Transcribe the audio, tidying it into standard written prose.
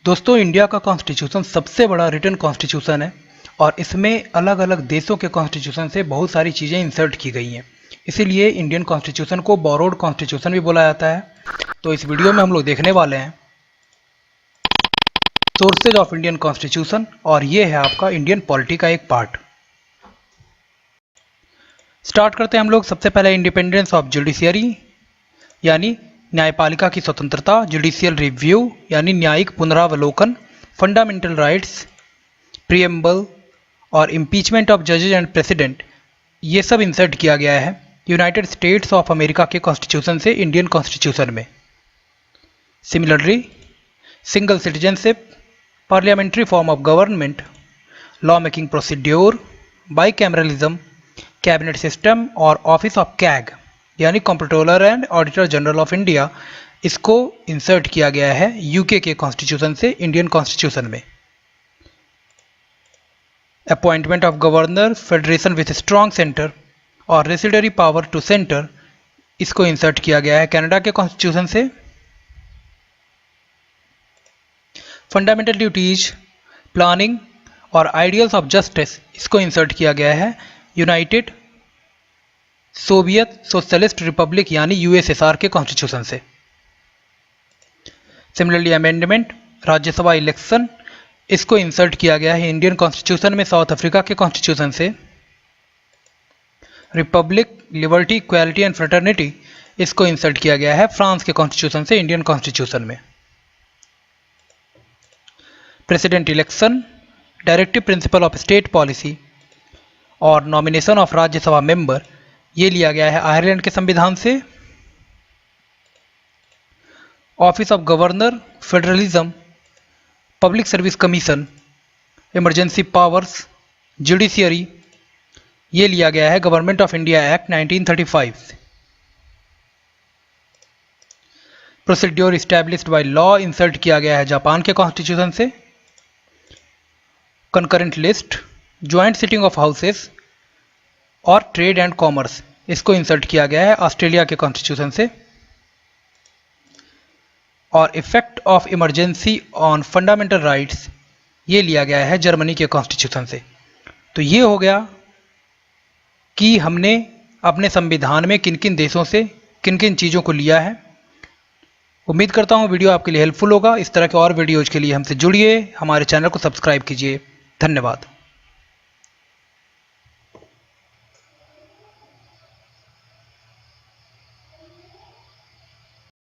दोस्तों, इंडिया का कॉन्स्टिट्यूशन सबसे बड़ा रिटन कॉन्स्टिट्यूशन है और इसमें अलग अलग देशों के कॉन्स्टिट्यूशन से बहुत सारी चीज़ें इंसर्ट की गई हैं। इसीलिए इंडियन कॉन्स्टिट्यूशन को बोरोड कॉन्स्टिट्यूशन भी बोला जाता है। तो इस वीडियो में हम लोग देखने वाले हैं सोर्सेज ऑफ इंडियन कॉन्स्टिट्यूशन और ये है आपका इंडियन पॉलिटी का एक पार्ट। स्टार्ट करते हैं हम लोग। सबसे पहले इंडिपेंडेंस ऑफ जुडिशियरी यानी न्यायपालिका की स्वतंत्रता, जुडिशियल रिव्यू यानी न्यायिक पुनरावलोकन, फंडामेंटल राइट्स, प्रीएम्बल और इम्पीचमेंट ऑफ जजेज एंड प्रेसिडेंट, ये सब इंसर्ट किया गया है यूनाइटेड स्टेट्स ऑफ अमेरिका के कॉन्स्टिट्यूशन से इंडियन कॉन्स्टिट्यूशन में। Similarly single citizenship, parliamentary form of government, law making procedure, bicameralism, cabinet system और ऑफिस ऑफ कैग यानी comptroller and auditor general of India, इसको इंसर्ट किया गया है यूके के कॉन्स्टिट्यूशन से इंडियन कॉन्स्टिट्यूशन में। Appointment of governor, federation with strong centre और रेसिडरी पावर टू सेंटर, इसको इंसर्ट किया गया है कनाडा के कॉन्स्टिट्यूशन से। फंडामेंटल ड्यूटीज, प्लानिंग और आइडियल्स ऑफ जस्टिस, इसको इंसर्ट किया गया है यूनाइटेड सोवियत सोशलिस्ट रिपब्लिक यानी यूएसएसआर के कॉन्स्टिट्यूशन से। सिमिलरली अमेंडमेंट, राज्यसभा इलेक्शन, इसको इंसर्ट किया गया है इंडियन कॉन्स्टिट्यूशन में साउथ अफ्रीका के कॉन्स्टिट्यूशन से। Republic, liberty, equality and fraternity, इसको इंसर्ट किया गया है फ्रांस के कॉन्स्टिट्यूशन से इंडियन कॉन्स्टिट्यूशन में। President election, directive principle of state policy और नॉमिनेशन ऑफ राज्यसभा मेंबर, ये लिया गया है आयरलैंड के संविधान से। Office of governor, federalism, public service commission, emergency powers, judiciary, ये लिया गया है गवर्नमेंट ऑफ इंडिया एक्ट 1935 से। Procedure established by law, insert किया गया है जापान के कॉन्स्टिट्यूशन से। Concurrent list, joint sitting of houses और ट्रेड एंड कॉमर्स, इसको इंसर्ट किया गया है ऑस्ट्रेलिया के कॉन्स्टिट्यूशन से। और effect of emergency on fundamental rights, ये लिया गया है जर्मनी के कॉन्स्टिट्यूशन से। तो ये हो गया कि हमने अपने संविधान में किन किन देशों से किन किन चीज़ों को लिया है। उम्मीद करता हूँ वीडियो आपके लिए हेल्पफुल होगा। इस तरह के और वीडियोज़ के लिए हमसे जुड़िए, हमारे चैनल को सब्सक्राइब कीजिए। धन्यवाद।